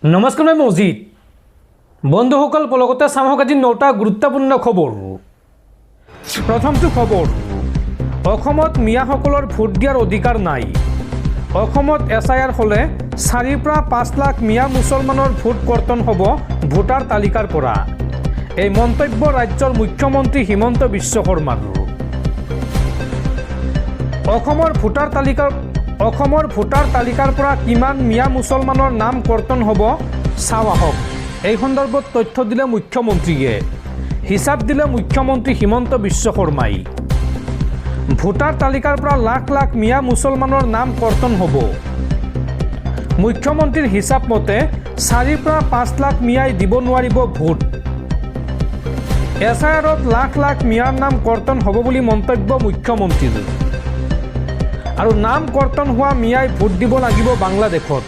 নমস্কাৰ মই মজিদ বন্ধুসকল পলকতে চামক আজি 9টা গুৰুত্বপূৰ্ণ খবৰ। প্ৰথমটো খবৰ, অসমত মিয়াসকলৰ ভোট দিয়াৰ অধিকাৰ নাই। অসমত এছআইআৰ হ'লে 4 পৰা 5 লাখ মিয়া মুছলমানৰ ভোট কৰ্তন হ'ব ভোটাৰ তালিকাৰ পৰা। এই মন্তব্য ৰাজ্যৰ মুখ্যমন্ত্ৰী হিমন্ত বিশ্ব শৰ্মাৰ। অসমৰ ভোটাৰ তালিকাৰ পৰা কিমান মিয়া মুছলমানৰ নাম কৰ্তন হ'ব চাওঁ আহক। এই সন্দৰ্ভত তথ্য দিলে মুখ্যমন্ত্ৰীয়ে, হিচাপ দিলে মুখ্যমন্ত্ৰী হিমন্ত বিশ্ব শৰ্মাই। ভোটাৰ তালিকাৰ পৰা লাখ লাখ মিয়া মুছলমানৰ নাম কৰ্তন হ'ব। মুখ্যমন্ত্ৰীৰ হিচাপ মতে 4 পৰা 5 লাখ মিয়াই দিব নোৱাৰিব ভোট। এছআইআৰত লাখ লাখ মিয়াৰ নাম কৰ্তন হ'ব বুলি মন্তব্য মুখ্যমন্ত্ৰীৰ। আৰু নাম কৰ্তন হোৱা মিয়াই ভোট দিব লাগিব বাংলাদেশত।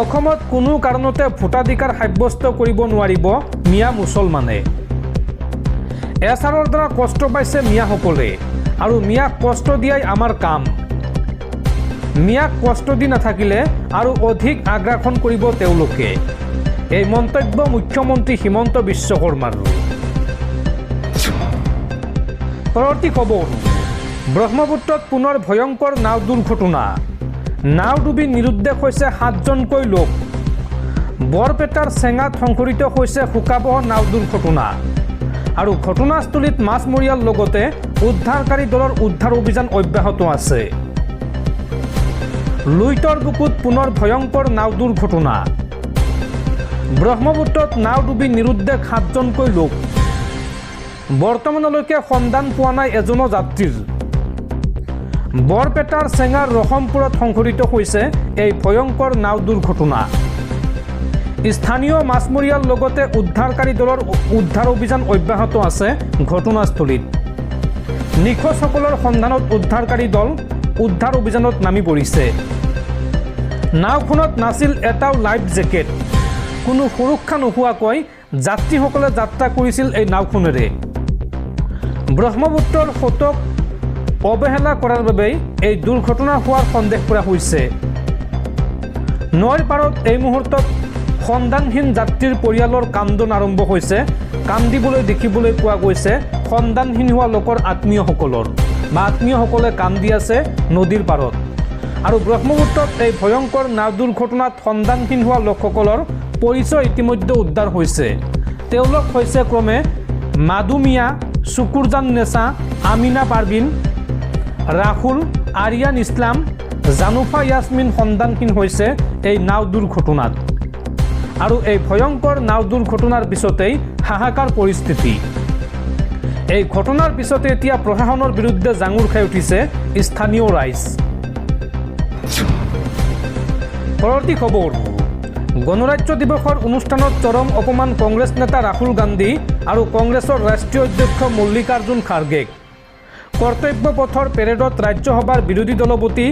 অসমত কোনো কাৰণতে ভোটাধিকাৰ সাব্যস্ত কৰিব নোৱাৰিব মিয়া মুছলমানে। এছআৰৰ দ্বাৰা কষ্ট পাইছে মিয়াসকলে, আৰু মিয়াক কষ্ট দিয়াই আমাৰ কাম। মিয়াক কষ্ট দি নাথাকিলে আৰু অধিক আগ্ৰাসন কৰিব তেওঁলোকে। এই মন্তব্য মুখ্যমন্ত্ৰী হিমন্ত বিশ্ব শৰ্মাৰ। পৰৱৰ্তী খবৰ, ব্ৰহ্মপুত্ৰত পুনৰ ভয়ংকৰ নাও দুৰ্ঘটনা। নাও ডুবি নিৰুদ্দেশ হৈছে 7জনকৈ লোক। বৰপেটাৰ চেঙাত সংঘটিত হৈছে শোকাবহ নাও দুৰ্ঘটনা। আৰু ঘটনাস্থলীত মাছমৰীয়াৰ লগতে উদ্ধাৰকাৰী দলৰ উদ্ধাৰ অভিযান অব্যাহত আছে। লুইতৰ বুকুত পুনৰ ভয়ংকৰ নাও দুৰ্ঘটনা। ব্ৰহ্মপুত্ৰত নাও ডুবি নিৰুদ্দেশ 7জনকৈ লোক। বৰ্তমানলৈকে সন্ধান পোৱা নাই এজনো যাত্ৰীৰ। বৰপেটাৰ চেঙাৰ ৰহমপুৰত সংঘটিত হৈছে এই ভয়ংকৰ নাও দুৰ্ঘটনা। স্থানীয় মাছমৰীয়াৰ লগতে উদ্ধাৰকাৰী দলৰ উদ্ধাৰ অভিযান অব্যাহত আছে ঘটনাস্থলীত। নিখোজসকলৰ সন্ধানত উদ্ধাৰকাৰী দল উদ্ধাৰ অভিযানত নামি পৰিছে। নাওখনত নাছিল এটাও লাইফ জেকেট। কোনো সুৰক্ষা নোহোৱাকৈ যাত্ৰীসকলে যাত্ৰা কৰিছিল এই নাওখনেৰে। ব্ৰহ্মপুত্ৰৰ সোঁতক অৱহেলা কৰাৰ বাবেই এই দুৰ্ঘটনা হোৱাৰ সন্দেহ কৰা হৈছে। নৈৰ পাৰত এই মুহূৰ্তত সন্ধানহীন যাত্ৰীৰ পৰিয়ালৰ কান্দোন আৰম্ভ হৈছে। কান্দিবলৈ দেখিবলৈ পোৱা গৈছে সন্ধানহীন হোৱা লোকৰ আত্মীয়সকলে কান্দি আছে নদীৰ পাৰত। আৰু ব্ৰহ্মপুত্ৰত এই ভয়ংকৰ নাও দুৰ্ঘটনাত সন্ধানহীন হোৱা লোকসকলৰ পৰিচয় ইতিমধ্যে উদ্ধাৰ হৈছে। তেওঁলোক হৈছে ক্ৰমে মাদু মিয়া, শুকুৰজান নেছা, আমিনা পাৰভিন, ৰাহুল, আৰিয়ান ইছলাম, জানুফা ইয়াছমিন সন্ধানহীন হৈছে এই নাও দুৰ্ঘটনাত। আৰু এই ভয়ংকৰ নাও দুৰ্ঘটনাৰ পিছতেই হাহাকাৰ পৰিস্থিতি। এই ঘটনাৰ পিছতে এতিয়া প্ৰশাসনৰ বিৰুদ্ধে জাঙুৰ খাই উঠিছে স্থানীয় ৰাইজ। পৰৱৰ্তী খবৰ, গণৰাজ্য দিৱসৰ অনুষ্ঠানত চৰম অপমান কংগ্ৰেছ নেতা ৰাহুল গান্ধী আৰু কংগ্ৰেছৰ ৰাষ্ট্ৰীয় অধ্যক্ষ মল্লিকাৰ্জুন খাৰ্গেক। কৰ্তব্য পথৰ পেৰেডত ৰাজ্যসভাৰ বিৰোধী দলপতি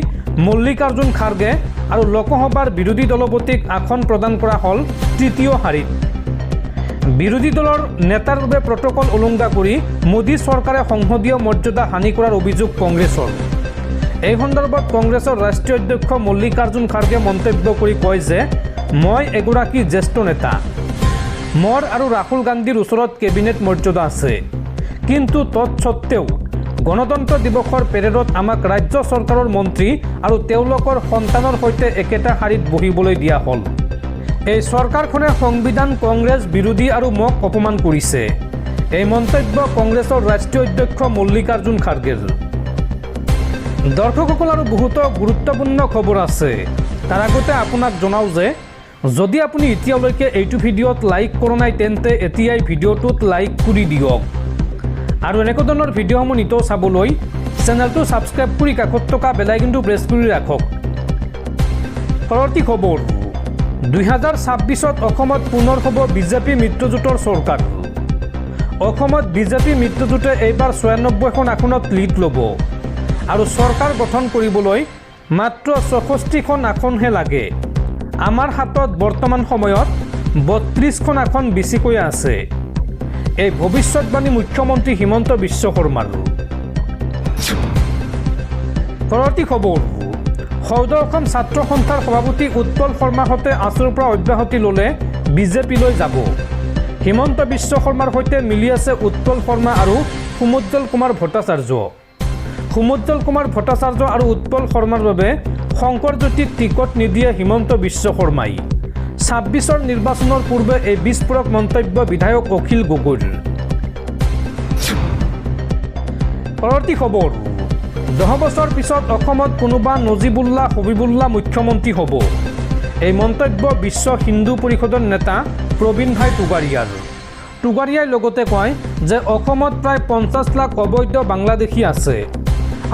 মল্লিকাৰ্জুন খাৰ্গে আৰু লোকসভাৰ বিৰোধী দলপতিক আসন প্ৰদান কৰা হ'ল তৃতীয় শাৰীত। বিৰোধী দলৰ নেতাৰ বাবে প্ৰট'কল উলংঘা কৰি মোদী চৰকাৰে সংসদীয় মৰ্যাদা হানি কৰাৰ অভিযোগ কংগ্ৰেছৰ। এই সন্দৰ্ভত কংগ্ৰেছৰ ৰাষ্ট্ৰীয় অধ্যক্ষ মল্লিকাৰ্জুন খাৰ্গে মন্তব্য কৰি কয় যে, মই এগৰাকী জ্যেষ্ঠ নেতা। মোৰ আৰু ৰাহুল গান্ধীৰ ওচৰত কেবিনেট মৰ্যাদা আছে, কিন্তু তৎসত্ত্বেও গণতন্ত্ৰ দিৱসৰ পেৰেডত আমাক ৰাজ্য চৰকাৰৰ মন্ত্ৰী আৰু তেওঁলোকৰ সন্তানৰ সৈতে একেটা শাৰীত বহিবলৈ দিয়া হ'ল। এই চৰকাৰখনে সংবিধান, কংগ্ৰেছ বিৰোধী আৰু মোক অপমান কৰিছে। এই মন্তব্য কংগ্ৰেছৰ ৰাষ্ট্ৰীয় অধ্যক্ষ মল্লিকাৰ্জুন খাৰ্গেৰ। দৰ্শকসকল, আৰু বহুতো গুৰুত্বপূৰ্ণ খবৰ আছে। তাৰ আগতে আপোনাক জনাওঁ যে যদি আপুনি এতিয়ালৈকে এইটো ভিডিঅ'ত লাইক কৰা নাই তেন্তে এতিয়াই ভিডিঅ'টোত লাইক কৰি দিয়ক। আৰু এনেকুৱা ধৰণৰ ভিডিঅ'সমূহ নিতৌ চাবলৈ চেনেলটো ছাবস্ক্ৰাইব কৰি কাষত থকা বেল আইকনটো প্ৰেছ কৰি ৰাখক। পৰৱৰ্তী খবৰ, 2026ত অসমত পুনৰ হ'ব বিজেপি মিত্ৰজোঁটৰ চৰকাৰ। অসমত বিজেপি মিত্ৰজোঁটে এইবাৰ 96খন আসনত লিড ল'ব। আৰু চৰকাৰ গঠন কৰিবলৈ মাত্ৰ 64খন আসনহে লাগে। আমাৰ হাতত বৰ্তমান সময়ত 32খন আসন বেছিকৈ আছে। এই ভৱিষ্যতবাণী মুখ্যমন্ত্ৰী হিমন্ত বিশ্ব শৰ্মাৰ। পৰৱৰ্তী খবৰ, সৌদ অসম ছাত্ৰ সন্থাৰ সভাপতি উৎপল শৰ্মাৰ সৈতে আজিৰ পৰা অব্যাহতি ল'লে বিজেপিলৈ যাব। হিমন্ত বিশ্ব শৰ্মাৰ সৈতে মিলি আছে উৎপল শৰ্মা আৰু সুমোজ্জ্বল কুমাৰ ভট্টাচাৰ্য। সুমোজ্জ্বল কুমাৰ ভট্টাচাৰ্য আৰু উৎপল শৰ্মাৰ বাবে শংকৰজ্যোতিক টিকট নিদিয়ে হিমন্ত বিশ্ব শৰ্মাই। ২৬ৰ নিৰ্বাচনৰ পূৰ্বে এই বিস্ফোৰক মন্তব্য বিধায়ক অখিল গগৈৰ। পৰৱৰ্তী খবৰ, 10 বছৰ পিছত অসমত কোনোবা নজিবুল্লাহ হবিবুল্লাহ মুখ্যমন্ত্ৰী হ'ব। এই মন্তব্য বিশ্ব হিন্দু পৰিষদৰ নেতা প্ৰবীণ ভাই টুগাৰিয়াৰ। টুগাৰিয়াই লগতে কয় যে অসমত প্ৰায় 50 লাখ অবৈধ বাংলাদেশী আছে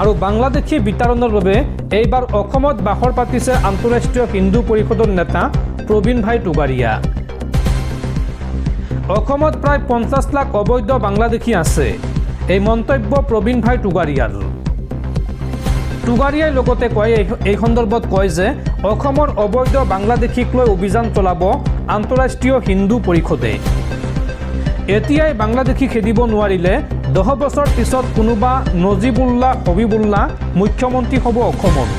আৰু বাংলাদেশী বিতৰণৰ বাবে এইবাৰ অসমত বাখৰ পাতিছে আন্তঃৰাষ্ট্ৰীয় হিন্দু পৰিষদৰ নেতা প্ৰবীণ ভাই টুগাৰিয়া। অসমত প্ৰায় 50 লাখ অবৈধ বাংলাদেশী আছে, এই মন্তব্য প্ৰবীণ ভাই টুগাৰিয়াৰ। টুগাৰিয়াই লগতে কয় এই সন্দৰ্ভত কয় যে অসমৰ অবৈধ বাংলাদেশীক লৈ অভিযান চলাব আন্তঃৰাষ্ট্ৰীয় হিন্দু পৰিষদে। এতিয়াই বাংলাদেশী খেদিব নোৱাৰিলে 10 বছৰ পিছত কোনোবা নজিবুল্লাহ হবিবুল্লাহ মুখ্যমন্ত্ৰী হ'ব অসমৰ।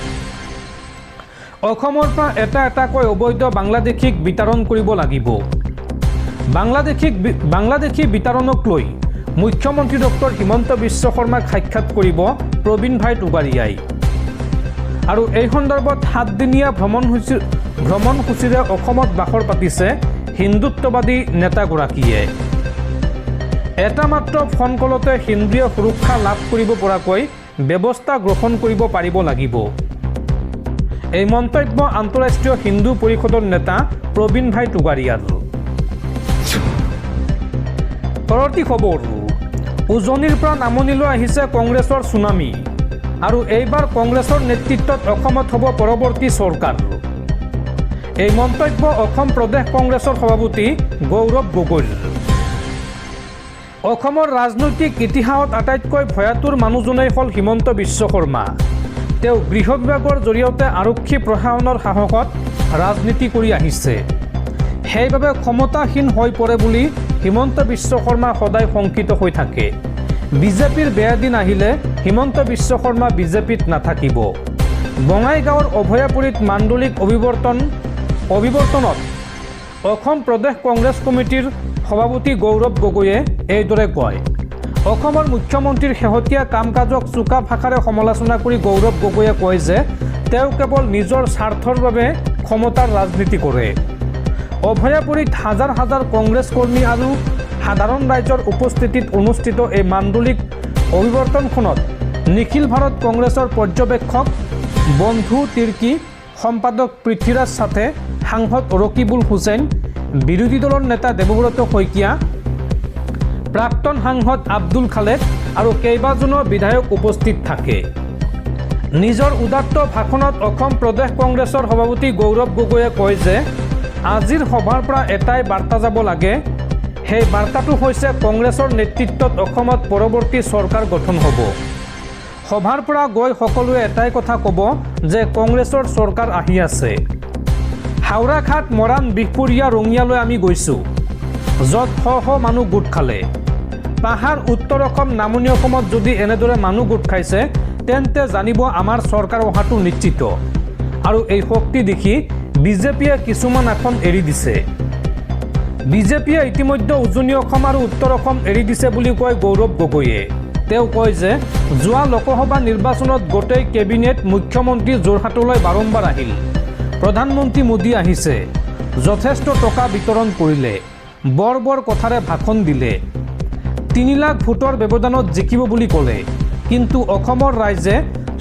অসমৰ পৰা এটা এটাকৈ অবৈধ বাংলাদেশীক বিতৰণ কৰিব লাগিব। বাংলাদেশী বিতৰণক লৈ মুখ্যমন্ত্ৰী ডক্টৰ হিমন্ত বিশ্ব শৰ্মাক সাক্ষাৎ কৰিব প্ৰবীণ ভাই টুগাৰিয়াই। আৰু এই সন্দৰ্ভত 7 দিনীয়া ভ্ৰমণসূচীৰে অসমত বাখৰ পাতিছে হিন্দুত্ববাদী নেতাগৰাকীয়ে। এটা মাত্ৰ ফোন কলতে হিন্দুৱে সুৰক্ষা লাভ কৰিব পৰাকৈ ব্যৱস্থা গ্ৰহণ কৰিব পাৰিব লাগিব। এই মন্তব্য আন্তঃৰাষ্ট্ৰীয় হিন্দু পৰিষদৰ নেতা প্ৰবীণ ভাই টুগাৰিয়াৰ। পৰৱৰ্তী খবৰ, উজনিৰ পৰা নামনিলৈ আহিছে কংগ্ৰেছৰ ছুনামি আৰু এইবাৰ কংগ্ৰেছৰ নেতৃত্বত অসমত হ'ব পৰৱৰ্তী চৰকাৰ। এই মন্তব্য অসম প্ৰদেশ কংগ্ৰেছৰ সভাপতি গৌৰৱ গগৈৰ। অসমৰ ৰাজনৈতিক ইতিহাসত আটাইতকৈ ভয়াতুৰ মানুহজনেই হ'ল হিমন্ত বিশ্ব শৰ্মা। তেওঁ গৃহ বিভাগৰ জৰিয়তে আৰক্ষী প্ৰশাসনৰ সাহসত ৰাজনীতি কৰি আহিছে। সেইবাবে ক্ষমতাহীন হৈ পৰে বুলি হিমন্ত বিশ্ব শৰ্মা সদায় শংকিত হৈ থাকে। বিজেপিৰ বেয়া দিন আহিলে হিমন্ত বিশ্ব শৰ্মা বিজেপিত নাথাকিব। বঙাইগাঁৱৰ অভয়াপুৰীত মাণ্ডলিক অভিৱৰ্তনত অসম প্ৰদেশ কংগ্ৰেছ কমিটিৰ সভাপতি গৌৰৱ গগৈয়ে এইদৰে কয়। অসমৰ মুখ্যমন্ত্ৰীৰ শেহতীয়া কাম কাজক চোকা ভাষাৰে সমালোচনা কৰি গৌৰৱ গগৈয়ে কয় যে তেওঁ কেৱল নিজৰ স্বাৰ্থৰ বাবে ক্ষমতাৰ ৰাজনীতি কৰে। অভয়াপুৰীত হাজাৰ হাজাৰ কংগ্ৰেছ কৰ্মী আৰু সাধাৰণ ৰাইজৰ উপস্থিতিত অনুষ্ঠিত এই মাণ্ডলিক অভিৱৰ্তনখনত নিখিল ভাৰত কংগ্ৰেছৰ পৰ্যবেক্ষক বন্ধু তিৰ্কী, সম্পাদক পৃথ্বীৰাজ সাথে, সাংসদ ৰকিবুল হুছেইন, বিৰোধী দলৰ নেতা দেৱব্ৰত শইকীয়া, প্ৰাক্তন সাংসদ আব্দুল খালেদ আৰু কেইবাজনো বিধায়ক উপস্থিত থাকে। নিজৰ উদাত্ত ভাষণত অসম প্ৰদেশ কংগ্ৰেছৰ সভাপতি গৌৰৱ গগৈয়ে কয় যে আজিৰ সভাৰ পৰা এটাই বাৰ্তা যাব লাগে, সেই বাৰ্তাটো হৈছে কংগ্ৰেছৰ নেতৃত্বত অসমত পৰৱৰ্তী চৰকাৰ গঠন হ'ব। সভাৰ পৰা গৈ সকলোৱে এটাই কথা ক'ব যে কংগ্ৰেছৰ চৰকাৰ আহি আছে। হাওৰাঘাট, মৰাণ, বিহপুৰীয়া, ৰঙিয়ালৈ আমি গৈছোঁ, য'ত শ মানুহ গোট খালে। পাহাৰ, উত্তৰ অসম, নামনি অসমত যদি এনেদৰে মানুহ গোট খাইছে তেন্তে জানিব আমাৰ চৰকাৰ অহাটো নিশ্চিত। আৰু এই শক্তি দেখি বিজেপিয়ে কিছুমান আসন এৰি দিছে। বিজেপিয়ে ইতিমধ্যে উজনি অসম আৰু উত্তৰ অসম এৰি দিছে বুলি কয় গৌৰৱ গগৈয়ে। তেওঁ কয় যে যোৱা লোকসভা নিৰ্বাচনত গোটেই কেবিনেট মুখ্যমন্ত্ৰী যোৰহাটলৈ বাৰম্বাৰ আহিল। প্ৰধানমন্ত্ৰী মোদী আহিছে, যথেষ্ট টকা বিতৰণ কৰিলে, বৰ কথাৰে ভাষণ দিলে, 3 লাখ ভোটৰ ব্যৱধানত জিকিব বুলি ক'লে। কিন্তু অসমৰ ৰাইজে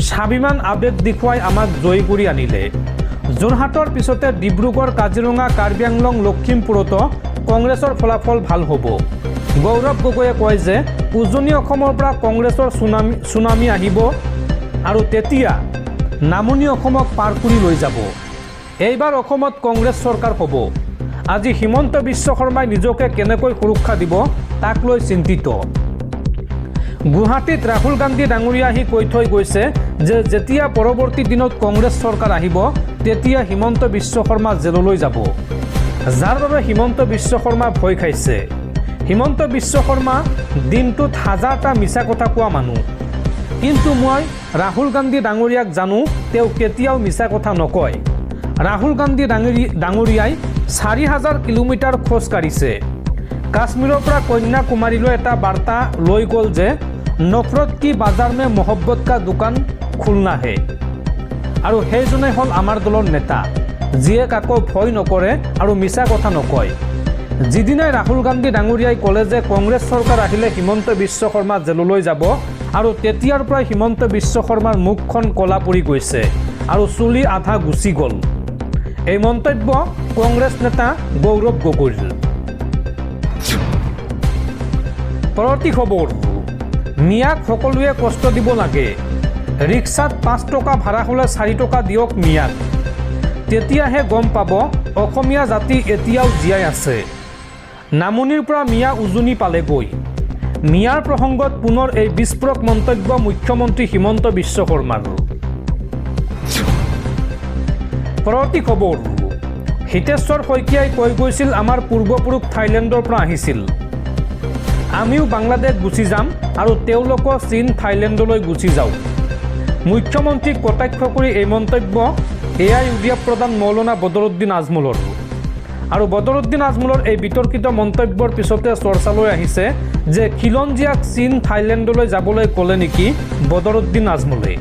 স্বাভিমান আৱেগ দেখুৱাই আমাক জয়ী কৰি আনিলে। যোৰহাটৰ পিছতে ডিব্ৰুগড়, কাজিৰঙা, কাৰ্বি আংলং, লখিমপুৰতো কংগ্ৰেছৰ ফলাফল ভাল হ'ব। গৌৰৱ গগৈয়ে কয় যে উজনি অসমৰ পৰা কংগ্ৰেছৰ ছুনামি আহিব আৰু তেতিয়া নামনি অসমক পাৰ কৰি লৈ যাব। এইবাৰ অসমত কংগ্ৰেছ চৰকাৰ হ'ব। আজি হিমন্ত বিশ্ব শৰ্মাই নিজকে কেনেকৈ সুৰক্ষা দিব তাক লৈ চিন্তিত। গুৱাহাটীত ৰাহুল গান্ধী ডাঙৰীয়া আহি কৈ থৈ গৈছে যে যেতিয়া পৰৱৰ্তী দিনত কংগ্ৰেছ চৰকাৰ আহিব তেতিয়া হিমন্ত বিশ্ব শৰ্মা জেললৈ যাব, যাৰ বাবে হিমন্ত বিশ্ব শৰ্মা ভয় খাইছে। হিমন্ত বিশ্ব শৰ্মা দিনটোত হাজাৰটা মিছা কথা কোৱা মানুহ, কিন্তু মই ৰাহুল গান্ধী ডাঙৰীয়াক জানো, তেওঁ কেতিয়াও মিছা কথা নকয়। ৰাহুল গান্ধী ডাঙৰীয়াই 4000 কিলোমিটাৰ খোজ কাঢ়িছে। কাশ্মীৰৰ পৰা কন্যাকুমাৰীলৈ এটা বাৰ্তা লৈ গ'ল যে নফৰত কি বাজাৰ মে মহব্বত কা দোকান খুলনা হে। আৰু সেইজনে হ'ল আমাৰ দলৰ নেতা, যিয়ে কাকো ভয় নকৰে আৰু মিছা কথা নকয়। যিদিনাই ৰাহুল গান্ধী ডাঙৰীয়াই ক'লে যে কংগ্ৰেছ চৰকাৰ আহিলে হিমন্ত বিশ্ব শৰ্মা জেললৈ যাব, আৰু তেতিয়াৰ পৰাই হিমন্ত বিশ্ব শৰ্মাৰ মুখখন ক'লা পৰি গৈছে আৰু চুলি আধা গুচি গ'ল। এই মন্তব্য কংগ্ৰেছ নেতা গৌৰৱ গগৈৰ। পৰৱৰ্তী খবৰ, মিয়াক সকলোৱে কষ্ট দিব লাগে। ৰিক্সাত 5 টকা ভাড়া হ'লে 4 টকা দিয়ক মিয়াক, তেতিয়াহে গম পাব অসমীয়া জাতি এতিয়াও জীয়াই আছে। নামনিৰ পৰা মিয়া উজনি পালেগৈ। মিয়াৰ প্ৰসংগত পুনৰ এই বিস্ফোৰক মন্তব্য মুখ্যমন্ত্ৰী হিমন্ত বিশ্ব শৰ্মাৰ। পৰৱৰ্তী খবৰ, হিতেশ্বৰ শইকীয়াই কৈ গৈছিল আমাৰ পূৰ্বপুৰুষ থাইলেণ্ডৰ পৰা আহিছিল, আমিও বাংলাদেশ গুচি যাম আৰু তেওঁলোকো চীন থাইলেণ্ডলৈ গুচি যাওক। মুখ্যমন্ত্ৰীক কটাক্ষ কৰি এই মন্তব্য AIUDF প্ৰধান মৌলানা বদৰুদ্দিন আজমলৰ। আৰু বদৰুদ্দিন আজমলৰ এই বিতৰ্কিত মন্তব্যৰ পিছতে চৰ্চালৈ আহিছে যে খিলঞ্জীয়াক চীন থাইলেণ্ডলৈ যাবলৈ ক'লে নেকি বদৰুদ্দিন আজমলে।